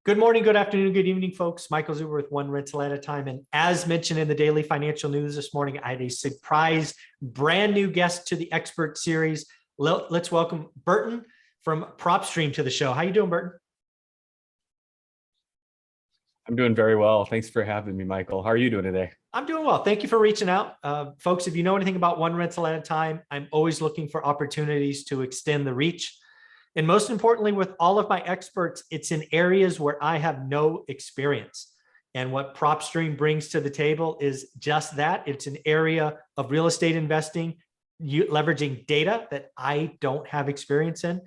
Good morning, good afternoon, good evening, folks. Michael Zuber with One Rental at a Time. And as mentioned in the daily financial news this morning, I had a surprise brand new guest to the expert series. Let's welcome Burton from PropStream to the show. How you doing, Burton? I'm doing very well. Thanks for having me, Michael. How are you doing today? I'm doing well. Thank you for reaching out. Folks, if you know anything about One Rental at a Time, I'm always looking for opportunities to extend the reach. And most importantly, with all of my experts, it's in areas where I have no experience. And what PropStream brings to the table is just that. It's an area of real estate investing, leveraging data that I don't have experience in.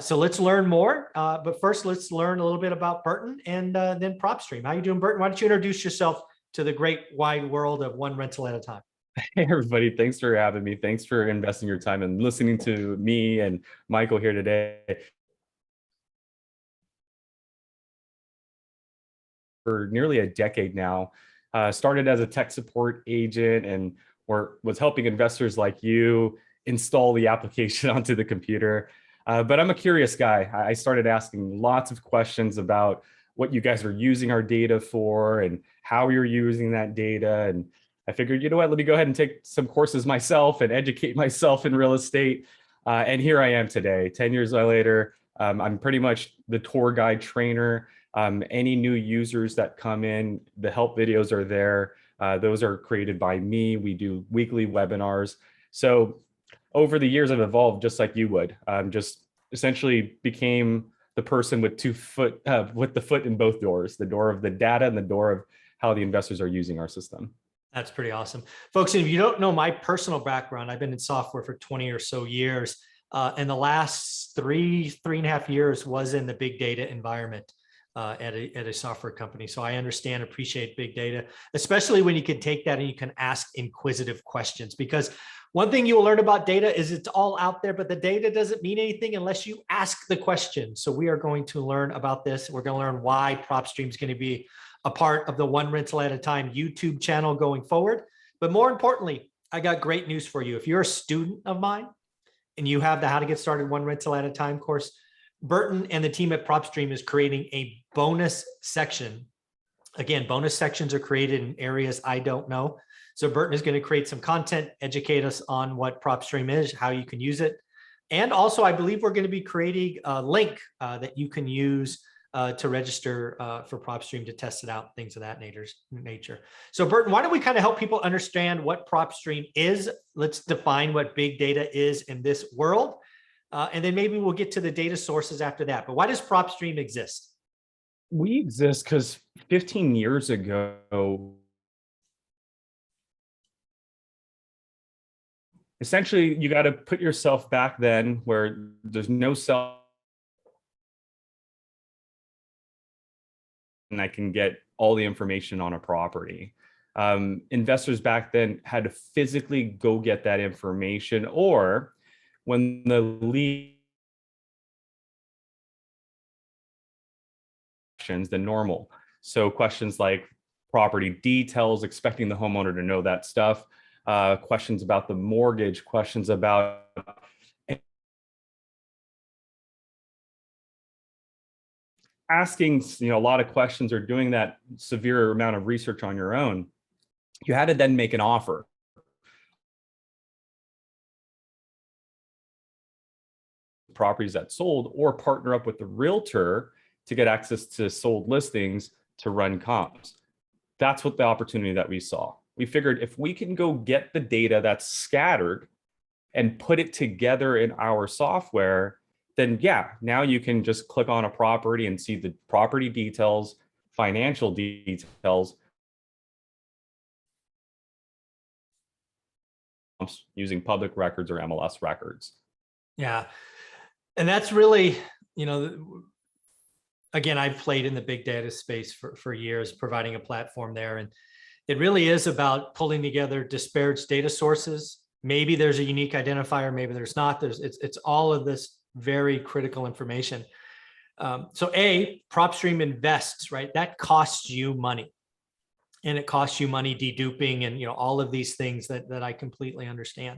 So let's learn more. But first, let's learn a little bit about Burton and then PropStream. How you doing, Burton? Why don't you introduce yourself to the great wide world of One Rental at a Time? Hey, everybody. Thanks for having me. Thanks for investing your time and listening to me and Michael here today. For nearly a decade now, started as a tech support agent and was helping investors like you install the application onto the computer. But I'm a curious guy. I started asking lots of questions about what you guys are using our data for and how you're using that data. And I figured, you know what, let me go ahead and take some courses myself and educate myself in real estate. And here I am today, 10 years later. I'm pretty much the tour guide trainer. Any new users that come in, the help videos are there. Those are created by me. We do weekly webinars. So over the years, I've evolved just like you would. Just essentially became the person with the foot in both doors, the door of the data and the door of how the investors are using our system. That's pretty awesome. Folks, if you don't know my personal background, I've been in software for 20 or so years. And the last three and a half years was in the big data environment at a software company. So I understand, appreciate big data, especially when you can take that and you can ask inquisitive questions. Because one thing you will learn about data is it's all out there, but the data doesn't mean anything unless you ask the question. So we are going to learn about this. We're going to learn why PropStream is going to be a part of the One Rental at a Time YouTube channel going forward. But more importantly, I got great news for you. If you're a student of mine and you have the How to Get Started One Rental at a Time course, Burton and the team at PropStream is creating a bonus section. Again, bonus sections are created in areas I don't know. So Burton is going to create some content, educate us on what PropStream is, how you can use it. And also, I believe we're going to be creating a link that you can use to register for PropStream to test it out, things of that nature. So Burton, why don't we kind of help people understand what PropStream is? Let's define what big data is in this world. And then maybe we'll get to the data sources after that. But why does PropStream exist? We exist because 15 years ago, essentially, you got to put yourself back then where there's no cell and I can get all the information on a property. Investors back then had to physically go get that information, or when the lead questions, the normal. So questions like property details, expecting the homeowner to know that stuff, questions about the mortgage, questions about asking, a lot of questions or doing that severe amount of research on your own. You had to then make an offer. Properties that sold, or partner up with the realtor to get access to sold listings to run comps. That's what the opportunity that we saw. We figured if we can go get the data that's scattered and put it together in our software, then yeah, now you can just click on a property and see the property details, financial details, using public records or MLS records. Yeah. And that's really, again, I've played in the big data space for years, providing a platform there. And it really is about pulling together disparate data sources. Maybe there's a unique identifier, maybe there's not. It's all of this very critical information. So PropStream invests, right? That costs you money. And it costs you money deduping and all of these things that I completely understand.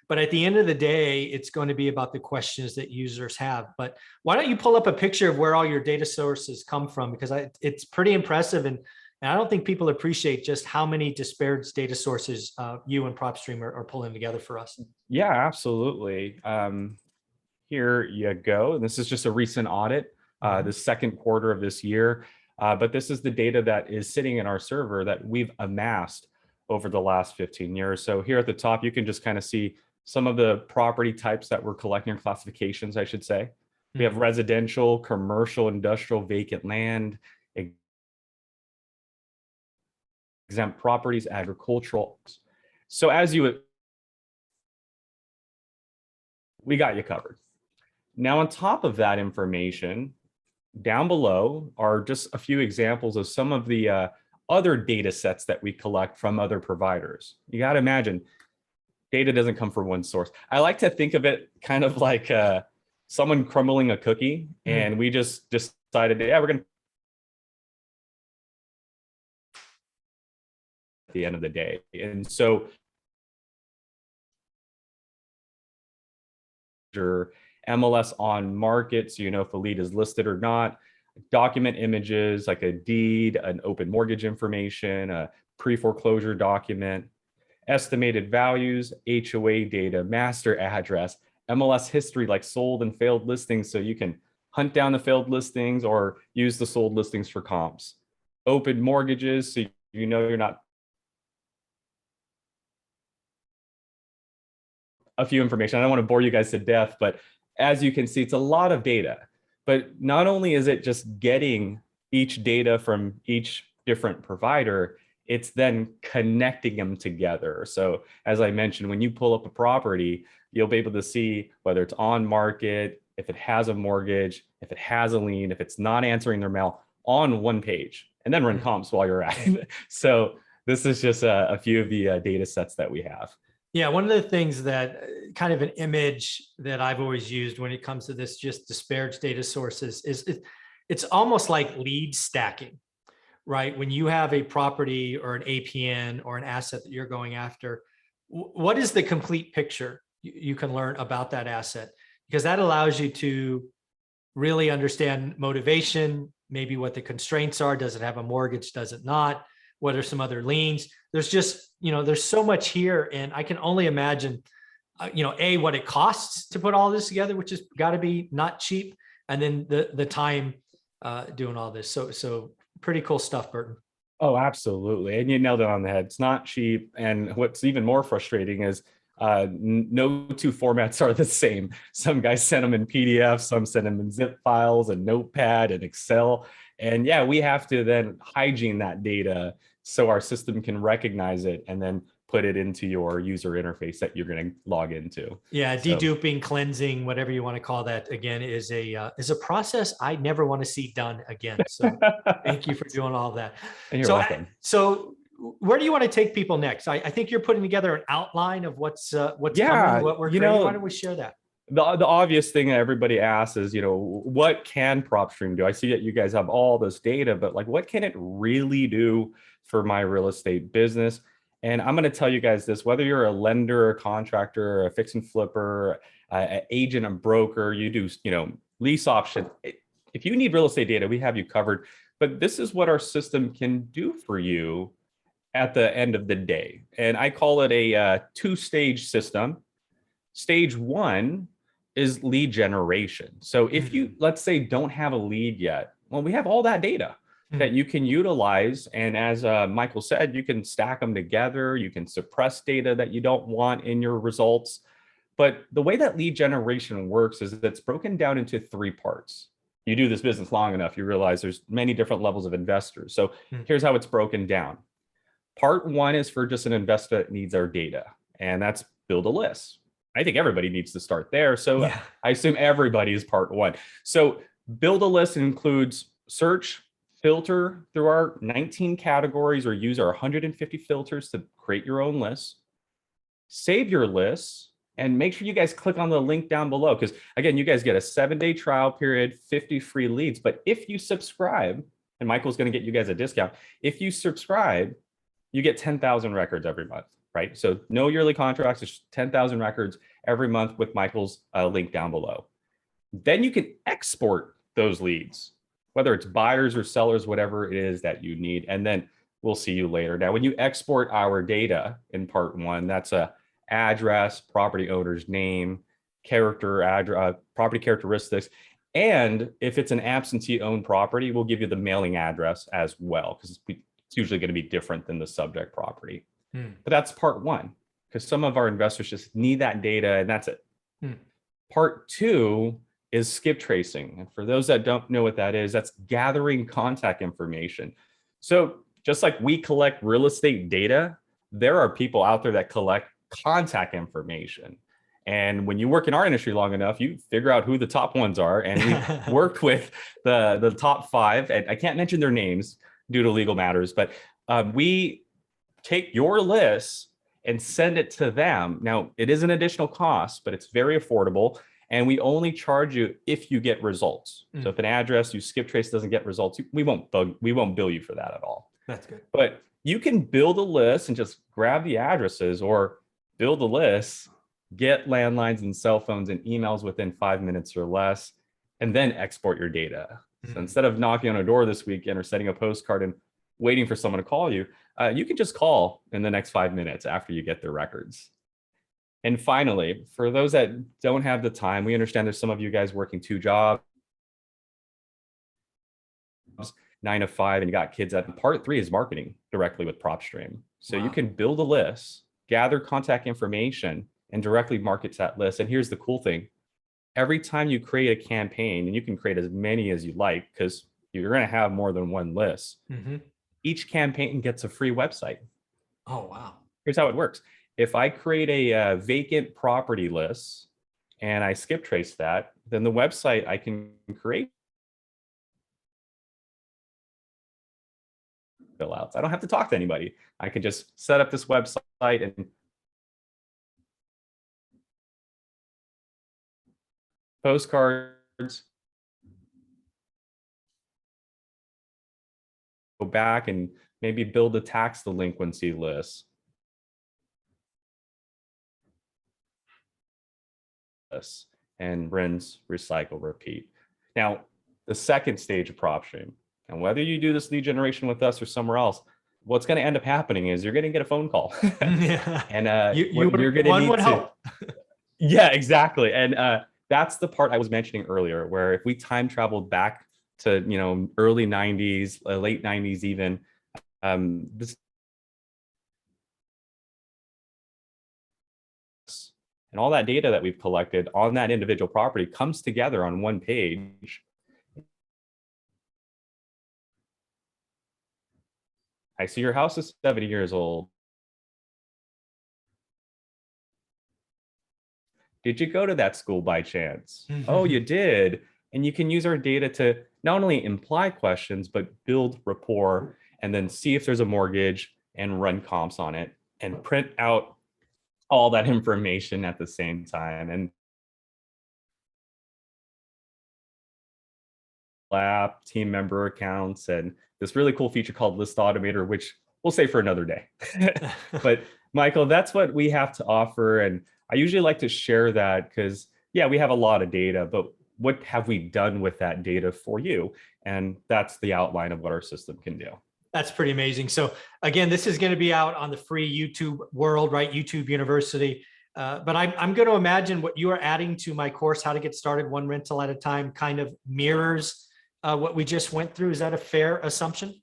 But at the end of the day, it's going to be about the questions that users have. But why don't you pull up a picture of where all your data sources come from? Because it's pretty impressive. And I don't think people appreciate just how many disparate data sources you and PropStream are pulling together for us. Yeah, absolutely. Here you go. This is just a recent audit, the second quarter of this year. But this is the data that is sitting in our server that we've amassed over the last 15 years. So here at the top, you can just kind of see some of the property types that we're collecting, or classifications, I should say. We have residential, commercial, industrial, vacant land, exempt properties, agricultural. So we got you covered. Now, on top of that information, down below are just a few examples of some of the other data sets that we collect from other providers. You got to imagine, data doesn't come from one source. I like to think of it kind of like someone crumbling a cookie, and we just decided, yeah, we're going to, at the end of the day. And so your MLS on market, so you know if the lead is listed or not, document images like a deed, an open mortgage information, a pre-foreclosure document, estimated values, HOA data, master address, MLS history like sold and failed listings, so you can hunt down the failed listings or use the sold listings for comps. Open mortgages, so you know you're not. A few information. I don't want to bore you guys to death, but as you can see, it's a lot of data. But not only is it just getting each data from each different provider, it's then connecting them together. So as I mentioned, when you pull up a property, you'll be able to see whether it's on market, if it has a mortgage, if it has a lien, if it's not answering their mail, on one page, and then run comps while you're at it. So this is just a few of the data sets that we have. Yeah, one of the things that kind of an image that I've always used when it comes to this just disparate data sources is it's almost like lead stacking, right? When you have a property or an APN or an asset that you're going after, what is the complete picture you can learn about that asset? Because that allows you to really understand motivation, maybe what the constraints are. Does it have a mortgage? Does it not? What are some other liens? There's just, there's so much here. And I can only imagine, what it costs to put all this together, which has got to be not cheap. And then the time doing all this. So pretty cool stuff, Burton. Oh, absolutely. And you nailed it on the head. It's not cheap. And what's even more frustrating is no two formats are the same. Some guys send them in PDF, some send them in zip files and Notepad and Excel. And yeah, we have to then hygiene that data so our system can recognize it and then put it into your user interface that you're going to log into. Yeah, deduping, cleansing, whatever you want to call that, again, is a process I never want to see done again. So thank you for doing all that. And you're welcome. So where do you want to take people next? I think you're putting together an outline of what's coming, what we're creating. Why don't we share that? The obvious thing that everybody asks is, what can PropStream do? I see that you guys have all this data, but like, what can it really do for my real estate business? And I'm going to tell you guys this, whether you're a lender, a contractor, a fix and flipper, an agent, a broker, you do, lease option. If you need real estate data, we have you covered. But this is what our system can do for you at the end of the day. And I call it a two-stage system. Stage one is lead generation. So if you, let's say, don't have a lead yet, well, we have all that data that you can utilize. And as Michael said, you can stack them together. You can suppress data that you don't want in your results. But the way that lead generation works is that it's broken down into three parts. You do this business long enough, you realize there's many different levels of investors. So here's how it's broken down. Part one is for just an investor that needs our data, and that's build a list. I think everybody needs to start there. So yeah. I assume everybody is part one. So build a list includes search, filter through our 19 categories or use our 150 filters to create your own list, save your lists, and make sure you guys click on the link down below. Because again, you guys get a 7-day trial period, 50 free leads. But if you subscribe, and Michael's going to get you guys a discount, if you subscribe, you get 10,000 records every month, right? So no yearly contracts, it's 10,000 records every month with Michael's link down below. Then you can export those leads, whether it's buyers or sellers, whatever it is that you need. And then we'll see you later. Now, when you export our data in part one, that's a address, property owner's name, property characteristics. And if it's an absentee owned property, we'll give you the mailing address as well, because it's usually going to be different than the subject property. But that's part one, because some of our investors just need that data and that's it. Part two is skip tracing. And for those that don't know what that is, that's gathering contact information. So just like we collect real estate data, there are people out there that collect contact information. And when you work in our industry long enough, you figure out who the top ones are. And we worked with the top 5, and I can't mention their names due to legal matters, but we take your list and send it to them. Now, it is an additional cost, but it's very affordable. And we only charge you if you get results. So if an address you skip trace doesn't get results, we won't bill you for that at all. That's good. But you can build a list and just grab the addresses, or build a list, get landlines and cell phones and emails within 5 minutes or less, and then export your data. So instead of knocking on a door this weekend or sending a postcard and waiting for someone to call you, you can just call in the next 5 minutes after you get their records. And finally, for those that don't have the time, we understand there's some of you guys working 2 jobs, 9 to 5, and you got kids. At part 3 is marketing directly with PropStream. So you can build a list, gather contact information, and directly market to that list. And here's the cool thing. Every time you create a campaign, and you can create as many as you like, because you're going to have more than one list, each campaign gets a free website. Oh, wow. Here's how it works. If I create a vacant property list and I skip trace that, then the website I can create fill outs. I don't have to talk to anybody. I can just set up this website and postcards, go back and maybe build a tax delinquency list. And rinse, recycle, repeat. Now, the second stage of PropStream, and whether you do this lead generation with us or somewhere else, what's going to end up happening is you're going to get a phone call. And you're going to need to. Yeah, exactly. And that's the part I was mentioning earlier, where if we time traveled back to early 90s, late 90s even, this and all that data that we've collected on that individual property comes together on one page. I see your house is 70 years old. Did you go to that school by chance? Oh, you did. And you can use our data to not only imply questions, but build rapport, and then see if there's a mortgage and run comps on it and print out all that information at the same time. And app, team member accounts, and this really cool feature called List Automator, which we'll save for another day. But Michael, that's what we have to offer. And I usually like to share that because, yeah, we have a lot of data, but what have we done with that data for you? And that's the outline of what our system can do. That's pretty amazing. So again, this is going to be out on the free YouTube world, right? YouTube University. But I'm going to imagine what you are adding to my course, How to Get Started One Rental at a Time, kind of mirrors what we just went through. Is that a fair assumption?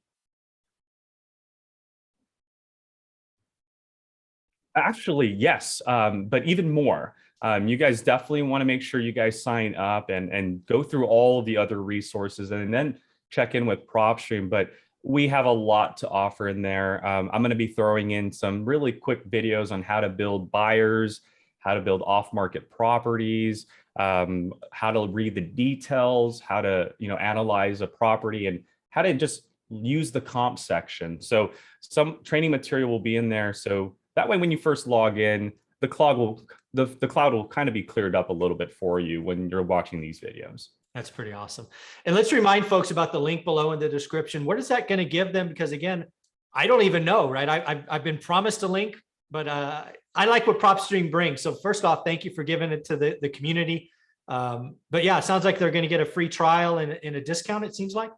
Actually, yes, but even more. You guys definitely want to make sure you guys sign up and go through all of the other resources and then check in with PropStream. But we have a lot to offer in there. I'm going to be throwing in some really quick videos on how to build buyers, how to build off-market properties, how to read the details, how to analyze a property, and how to just use the comp section. So some training material will be in there. So that way, when you first log in, the cloud will kind of be cleared up a little bit for you when you're watching these videos. That's pretty awesome. And let's remind folks about the link below in the description. What is that going to give them? Because again, I don't even know, right? I've been promised a link. but I like what PropStream brings. So first off, thank you for giving it to the community. But yeah, it sounds like they're going to get a free trial and a discount, it seems like.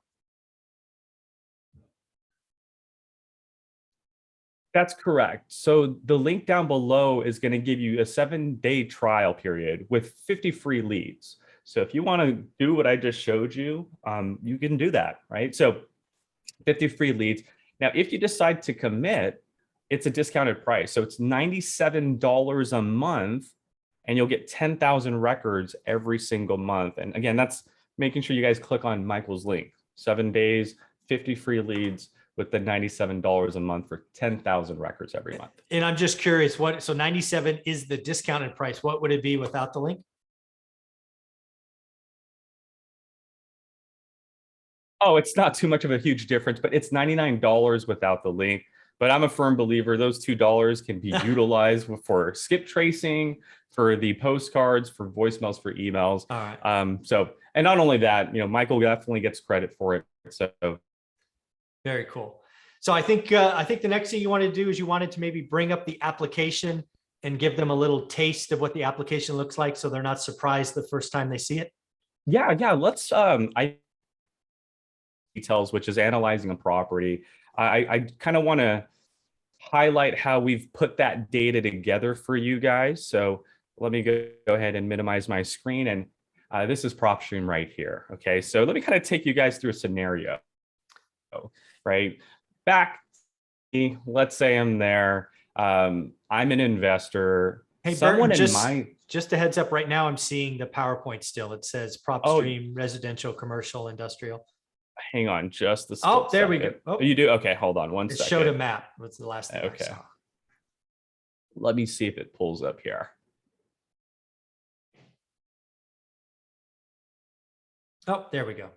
That's correct. So the link down below is going to give you a 7-day trial period with 50 free leads. So if you want to do what I just showed you, you can do that, right? So 50 free leads. Now, if you decide to commit, it's a discounted price. So it's $97 a month, and you'll get 10,000 records every single month. And again, that's making sure you guys click on Michael's link. 7 days, 50 free leads with the $97 a month for 10,000 records every month. And I'm just curious, so 97 is the discounted price. What would it be without the link? Oh, it's not too much of a huge difference, but it's $99 without the link. But I'm a firm believer those $2 can be utilized for skip tracing, for the postcards, for voicemails, for emails. All right. So, and not only that, Michael definitely gets credit for it. So very cool. So I think the next thing you want to do is you wanted to maybe bring up the application and give them a little taste of what the application looks like, so they're not surprised the first time they see it. Yeah. Let's details, which is analyzing a property. I kind of want to highlight how we've put that data together for you guys. So let me go ahead and minimize my screen, and this is PropStream right here. Okay, so let me kind of take you guys through a scenario. Right back, let's say I'm there. I'm an investor. Hey, someone Burton, just a heads up, right now I'm seeing the PowerPoint still. It says PropStream, residential, commercial, industrial. Hang on just a second. There we go. Oh, you do? Okay, hold on one second. It showed a map. What's the last thing I saw? Let me see if it pulls up here. Oh, there we go.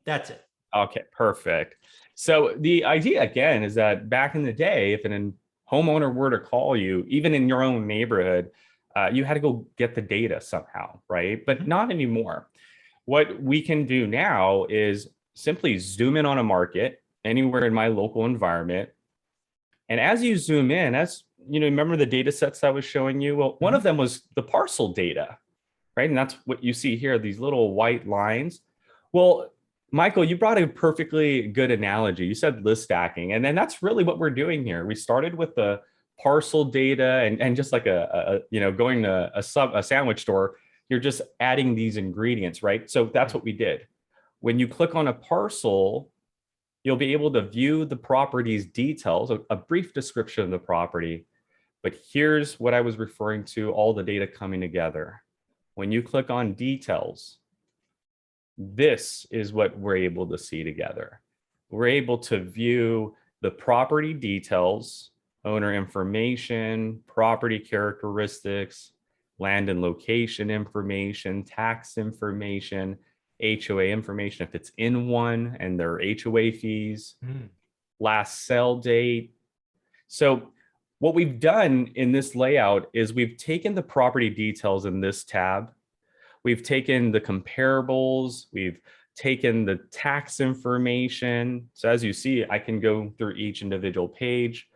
That's it. Okay, perfect. So the idea again is that back in the day, if an homeowner were to call you, even in your own neighborhood, you had to go get the data somehow, right? But not anymore. What we can do now is simply zoom in on a market anywhere in my local environment. And as you zoom in, remember the data sets I was showing you? Well, one of them was the parcel data, right? And that's what you see here, these little white lines. Well, Michael, you brought a perfectly good analogy. You said list stacking, and then that's really what we're doing here. We started with the parcel data and just like going to a sandwich store, you're just adding these ingredients, right? So that's what we did. When you click on a parcel, you'll be able to view the property's details, a brief description of the property. But here's what I was referring to, all the data coming together. When you click on details, this is what we're able to see together. We're able to view the property details, owner information, property characteristics, land and location information, tax information, HOA information, if it's in one, and their HOA fees, last sale date. So what we've done in this layout is we've taken the property details in this tab. We've taken the comparables, we've taken the tax information. So as you see, I can go through each individual page.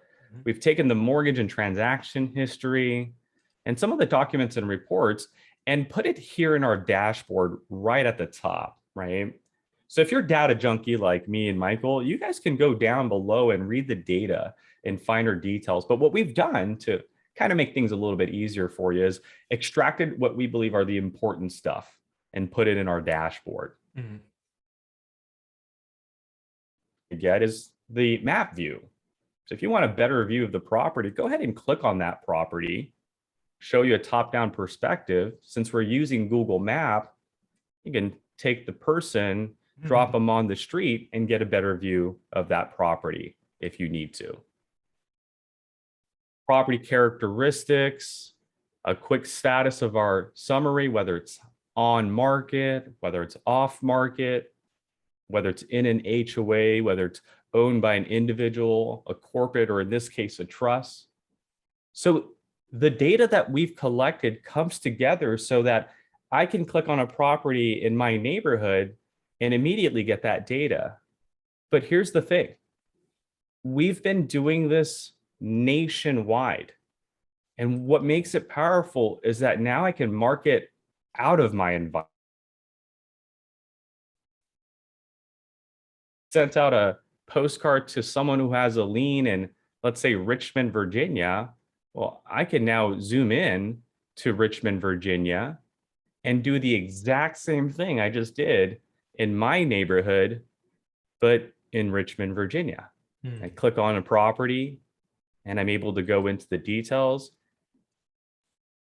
We've taken the mortgage and transaction history and some of the documents and reports and put it here in our dashboard right at the top, right? So if you're a data junkie like me and Michael, you guys can go down below and read the data in finer details. But what we've done to kind of make things a little bit easier for you is extracted what we believe are the important stuff and put it in our dashboard. Get is the map view. So if you want a better view of the property, go ahead and click on that property, show you a top-down perspective. Since we're using Google Map, you can take the person, drop them on the street, and get a better view of that property if you need to. Property characteristics, a quick status of our summary, whether it's on market, whether it's off market, whether it's in an HOA, whether it's owned by an individual, a corporate, or in this case, a trust. So the data that we've collected comes together so that I can click on a property in my neighborhood and immediately get that data. But here's the thing. We've been doing this nationwide. And what makes it powerful is that now I can market out of my environment. Sent out a postcard to someone who has a lien in, let's say, Richmond, Virginia. Well, I can now zoom in to Richmond, Virginia and do the exact same thing I just did in my neighborhood, but in Richmond, Virginia. I click on a property and I'm able to go into the details.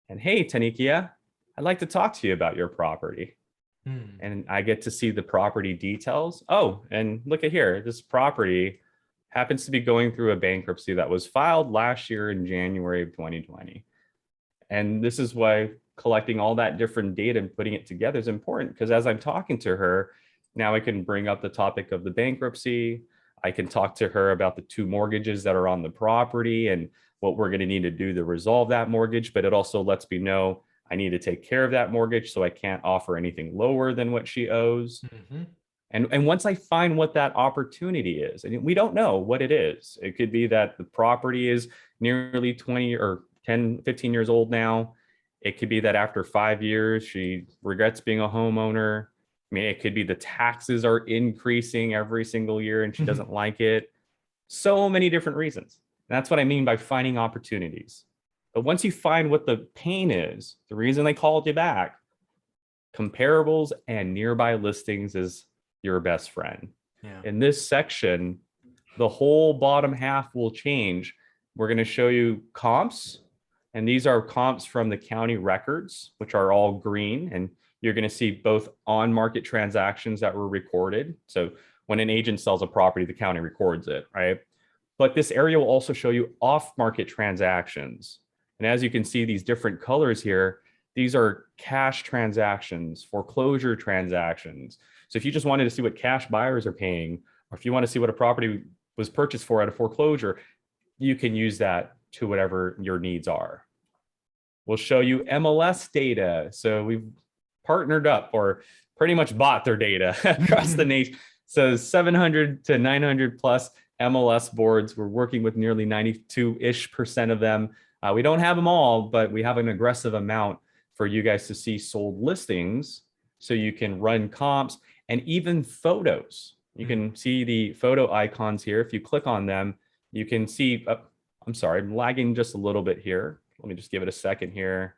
And hey, Tanikia, I'd like to talk to you about your property. And I get to see the property details. Oh, and look at here, this property happens to be going through a bankruptcy that was filed last year in January of 2020. And this is why collecting all that different data and putting it together is important, because as I'm talking to her, now I can bring up the topic of the bankruptcy. I can talk to her about the 2 mortgages that are on the property and what we're going to need to do to resolve that mortgage. But it also lets me know I need to take care of that mortgage, so I can't offer anything lower than what she owes. And once I find what that opportunity is, and we don't know what it is, it could be that the property is nearly 20 or 10, 15 years old now. It could be that after 5 years, she regrets being a homeowner. I mean, it could be the taxes are increasing every single year and she doesn't like it. So many different reasons. And that's what I mean by finding opportunities. But once you find what the pain is, the reason they called you back, comparables and nearby listings is your best friend. In this section, the whole bottom half will change. We're going to show you comps, and these are comps from the county records, which are all green. And you're going to see both on-market transactions that were recorded. So when an agent sells a property, the county records it, right? But this area will also show you off-market transactions. And as you can see, these different colors here, these are cash transactions, foreclosure transactions. So if you just wanted to see what cash buyers are paying, or if you want to see what a property was purchased for at a foreclosure, you can use that to whatever your needs are. We'll show you MLS data. So we've partnered up or pretty much bought their data across the nation. So 700 to 900 plus MLS boards. We're working with nearly 92-ish% of them. We don't have them all, but we have an aggressive amount for you guys to see sold listings, so you can run comps and even photos. You can see the photo icons here. If you click on them, you can see, I'm sorry, I'm lagging just a little bit here. Let me just give it a second here.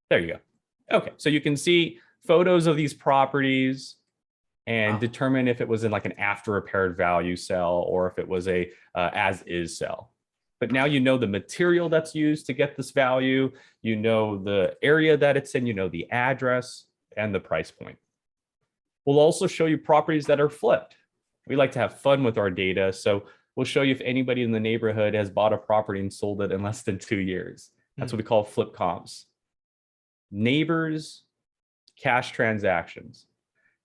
There you go. Okay, so you can see photos of these properties and determine if it was in like an after repaired value sell or if it was a as is sell. But now you know the material that's used to get this value, you know the area that it's in, you know the address and the price point. We'll also show you properties that are flipped. We like to have fun with our data, so we'll show you if anybody in the neighborhood has bought a property and sold it in less than 2 years. That's what we call flip comps. Neighbors, cash transactions.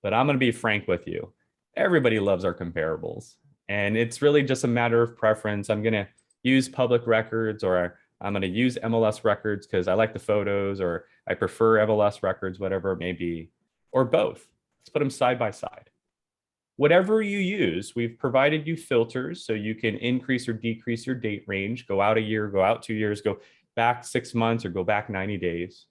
But I'm going to be frank with you. Everybody loves our comparables, and it's really just a matter of preference. I'm going to use public records, or I'm going to use MLS records because I like the photos, or I prefer MLS records, whatever it may be, or both. Let's put them side by side. Whatever you use, we've provided you filters so you can increase or decrease your date range, go out a year, go out 2 years, go back 6 months, or go back 90 days.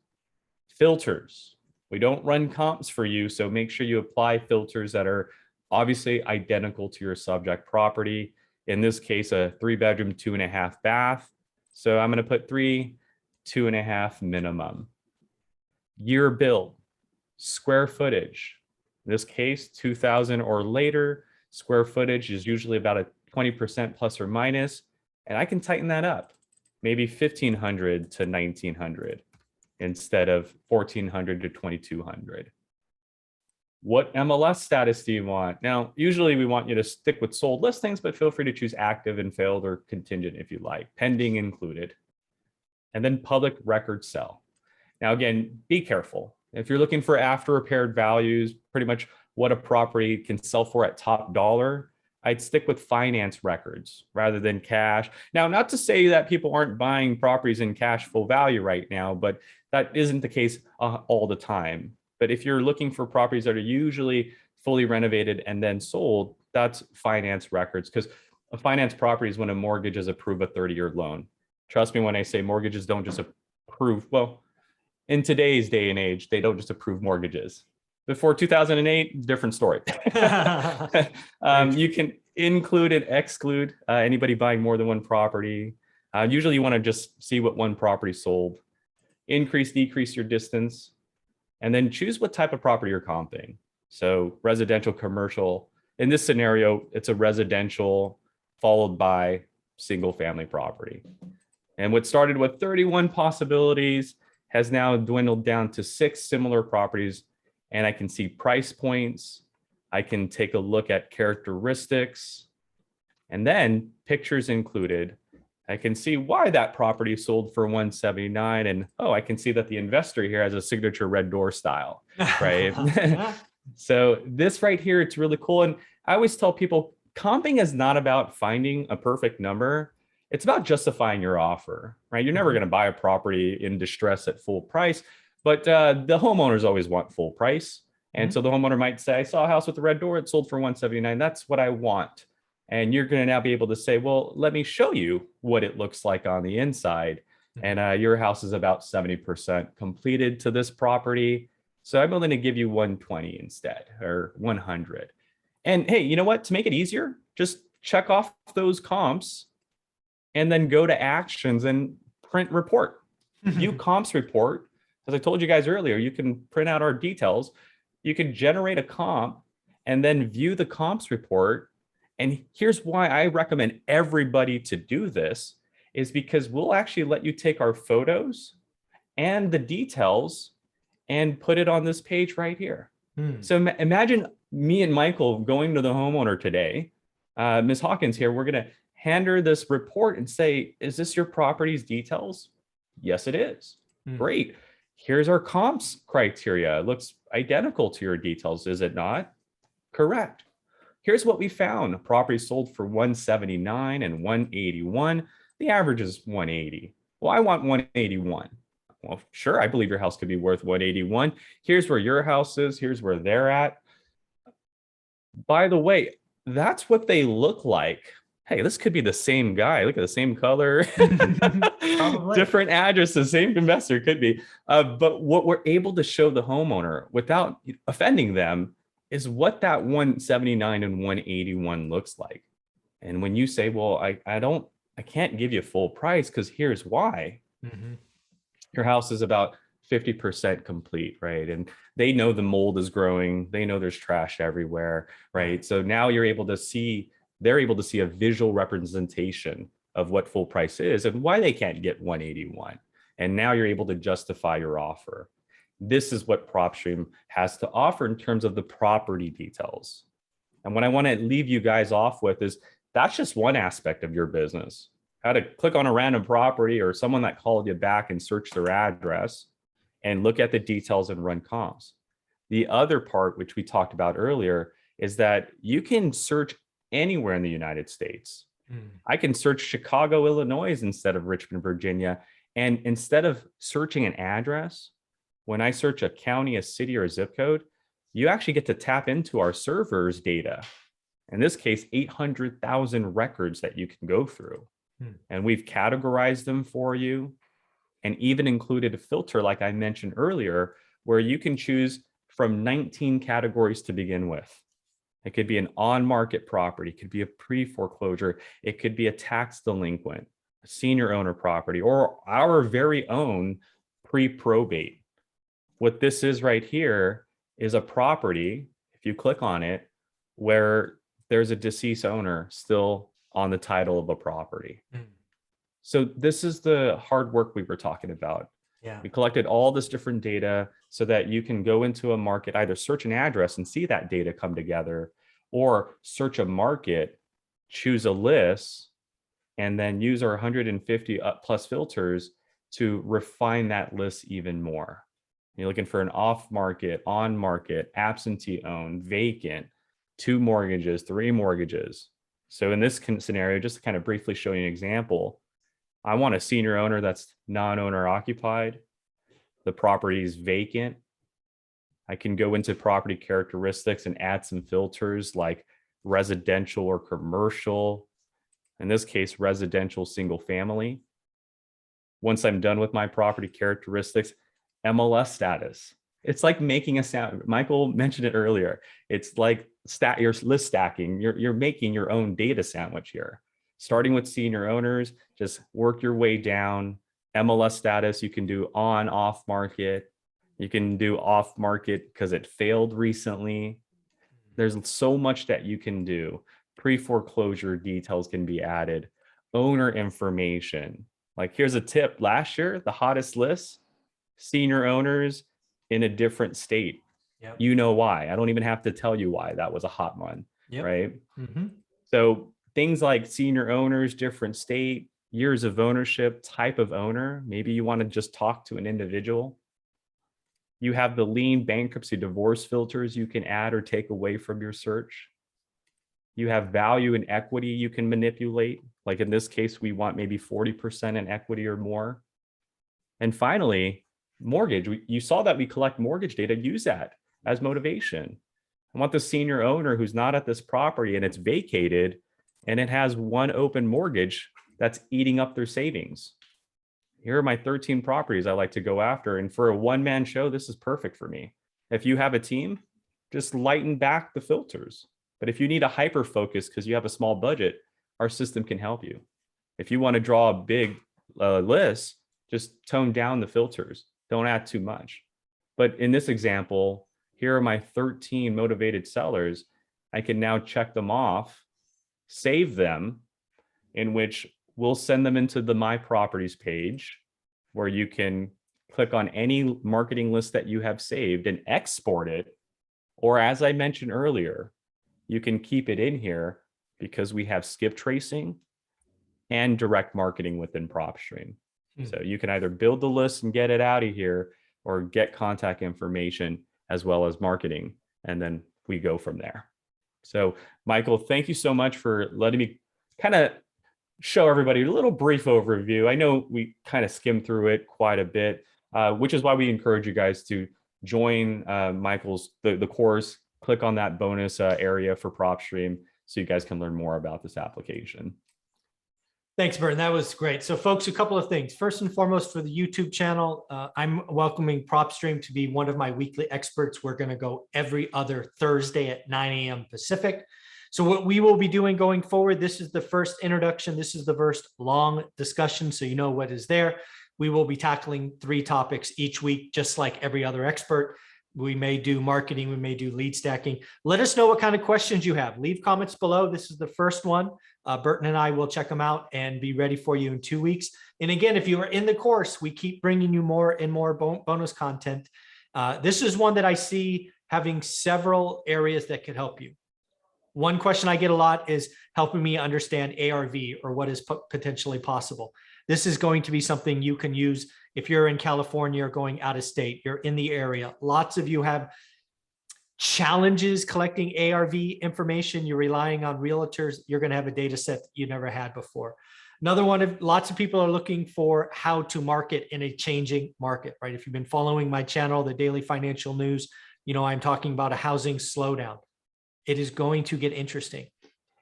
Filters. We don't run comps for you, so make sure you apply filters that are obviously identical to your subject property. In this case, a 3-bedroom, 2.5 bath. So I'm going to put 3, 2.5 minimum. Year build, square footage. In this case, 2000 or later. Square footage is usually about a 20% plus or minus, and I can tighten that up, maybe 1500 to 1900 instead of 1400 to 2200. What MLS status do you want? Now, usually we want you to stick with sold listings, but feel free to choose active and failed or contingent if you like, pending included. And then public record sell. Now, again, be careful. If you're looking for after repaired values, pretty much what a property can sell for at top dollar, I'd stick with finance records rather than cash. Now, not to say that people aren't buying properties in cash full value right now, but that isn't the case all the time. But if you're looking for properties that are usually fully renovated and then sold, that's finance records, because a finance property is when a mortgage is approved a 30-year loan. Trust me when I say mortgages don't just approve. Well, in today's day and age, they don't just approve mortgages. Before 2008, different story. You can include and exclude anybody buying more than one property. Usually you want to just see what one property sold, increase, decrease your distance, and then choose what type of property you're comping. So residential, commercial. In this scenario, it's a residential followed by single family property. And what started with 31 possibilities has now dwindled down to 6 similar properties. And I can see price points. I can take a look at characteristics, and then pictures included. I can see why that property sold for 179. And oh, I can see that the investor here has a signature red door style, right? So this right here, it's really cool. And I always tell people, comping is not about finding a perfect number. It's about justifying your offer, right? You're never going to buy a property in distress at full price, but the homeowners always want full price. And so the homeowner might say, I saw a house with a red door, it sold for 179. That's what I want. And you're going to now be able to say, well, let me show you what it looks like on the inside. And your house is about 70% completed to this property. So I'm willing to give you 120 instead, or 100. And hey, you know what? To make it easier, just check off those comps and then go to actions and print report. View comps report. As I told you guys earlier, you can print out our details. You can generate a comp and then view the comps report. And here's why I recommend everybody to do this is because we'll actually let you take our photos and the details and put it on this page right here. So imagine me and Michael going to the homeowner today. Ms. Hawkins here, we're going to hand her this report and say, is this your property's details? Yes, it is. Great. Here's our comps criteria. It looks identical to your details, is it not? Correct. Here's what we found. Property sold for 179 and 181. The average is 180. Well, I want 181. Well, sure, I believe your house could be worth 181. Here's where your house is. Here's where they're at. By the way, that's what they look like. Hey, this could be the same guy. Look at the same color, different addresses, same investor could be. But what we're able to show the homeowner without offending them is what that 179 and 181 looks like. And when you say, well, I can't give you full price because here's why. Your house is about 50% complete, right? And they know the mold is growing. They know there's trash everywhere, right? So now they're able to see a visual representation of what full price is and why they can't get 181. And now you're able to justify your offer. This is what PropStream has to offer in terms of the property details. And what I want to leave you guys off with is that's just one aspect of your business. How to click on a random property or someone that called you back and search their address and look at the details and run comps. The other part, which we talked about earlier, is that you can search anywhere in the United States. I can search Chicago, Illinois instead of Richmond, Virginia. And instead of searching an address, when I search a county, a city, or a zip code, you actually get to tap into our server's data. In this case, 800,000 records that you can go through. And we've categorized them for you and even included a filter, like I mentioned earlier, where you can choose from 19 categories to begin with. It could be an on-market property, it could be a pre-foreclosure, it could be a tax delinquent, a senior owner property, or our very own pre-probate. What this is right here is a property, if you click on it, where there's a deceased owner still on the title of a property. So this is the hard work we were talking about. We collected all this different data so that you can go into a market, either search an address and see that data come together, or search a market, choose a list, and then use our 150 plus filters to refine that list even more. You're looking for an off market, on market, absentee owned, vacant, 2 mortgages, 3 mortgages. So in this scenario, just to kind of briefly show you an example, I want a senior owner that's non-owner occupied. The property is vacant. I can go into property characteristics and add some filters like residential or commercial. In this case, residential single family. once I'm done with my property characteristics, MLS status. It's like making a sound. Michael mentioned it earlier. It's like your list stacking. You're making your own data sandwich here. Starting with senior owners, just work your way down. MLS status, you can do on, off market. You can do off market because it failed recently. There's so much that you can do. Pre-foreclosure details can be added. Owner information. Like here's a tip. Last year, the hottest list, senior owners in a different state. Yep. You know why. I don't even have to tell you why that was a hot one, Yep. right? Mm-hmm. So things like senior owners, different state, years of ownership, type of owner. Maybe you want to just talk to an individual. You have the lien, bankruptcy, divorce filters you can add or take away from your search. You have value and equity you can manipulate. Like in this case, we want maybe 40% in equity or more. And finally, mortgage. You saw that we collect mortgage data. Use that as motivation. I want the senior owner who's not at this property and it's vacated and it has one open mortgage that's eating up their savings. Here are my 13 properties I like to go after. And for a one-man show, this is perfect for me. If you have a team, just lighten back the filters. But if you need a hyper focus because you have a small budget, our system can help you. If you want to draw a big list, just tone down the filters. Don't add too much. But in this example, here are my 13 motivated sellers. I can now check them off, save them, in which we'll send them into the My Properties page where you can click on any marketing list that you have saved and export it. Or as I mentioned earlier, you can keep it in here because we have skip tracing and direct marketing within PropStream. So you can either build the list and get it out of here or get contact information as well as marketing. And then we go from there. So Michael, thank you so much for letting me kind of show everybody a little brief overview. I know we kind of skimmed through it quite a bit, which is why we encourage you guys to join Michael's the course. Click on that bonus area for PropStream so you guys can learn more about this application. Thanks, Burton. That was great. So folks, a couple of things. First and foremost, for the YouTube channel, I'm welcoming PropStream to be one of my weekly experts. We're going to go every other Thursday at 9 a.m. Pacific. So what we will be doing going forward, this is the first introduction. This is the first long discussion, so you know what is there. We will be tackling 3 topics each week, just like every other expert. We may do marketing, we may do lead stacking. Let us know what kind of questions you have. Leave comments below. This is the first one. Burton and I will check them out and be ready for you in 2 weeks. And again, if you are in the course, we keep bringing you more and more bonus content. This is one that I see having several areas that could help you. One question I get a lot is helping me understand ARV or what is potentially possible. This is going to be something you can use if you're in California or going out of state, you're in the area. Lots of you have challenges collecting ARV information. You're relying on realtors. You're going to have a data set that you never had before. Another one, lots of people are looking for how to market in a changing market, right? If you've been following my channel, the daily financial news, you know, I'm talking about a housing slowdown. It is going to get interesting.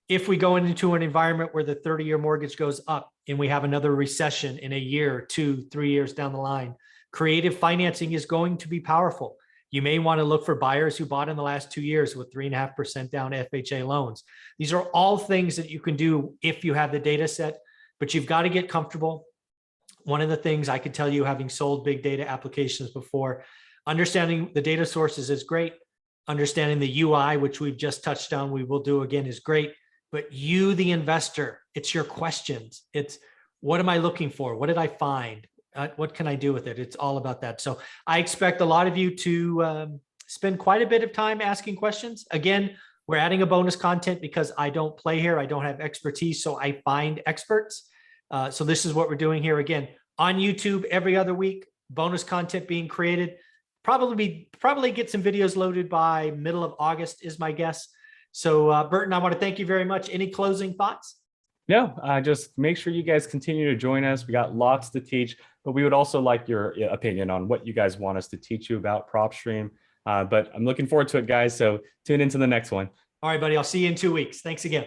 If we go into an environment where the 30-year mortgage goes up and we have another recession in a year, 2, 3 years down the line, creative financing is going to be powerful. You may want to look for buyers who bought in the last 2 years with 3.5% down FHA loans. These are all things that you can do if you have the data set, but you've got to get comfortable. One of the things I could tell you, having sold big data applications before, understanding the data sources is great. Understanding the UI, which we've just touched on, we will do again, is great. But you, the investor, it's your questions. It's what am I looking for? What did I find? What can I do with it? It's all about that. So I expect a lot of you to spend quite a bit of time asking questions. Again, we're adding a bonus content because I don't play here. I don't have expertise, so I find experts. So this is what we're doing here. Again, on YouTube every other week, bonus content being created. Probably get some videos loaded by middle of August is my guess. So Burton, I want to thank you very much. Any closing thoughts? No, just make sure you guys continue to join us. We got lots to teach, but we would also like your opinion on what you guys want us to teach you about PropStream. But I'm looking forward to it, guys. So tune into the next one. All right, buddy. I'll see you in 2 weeks. Thanks again.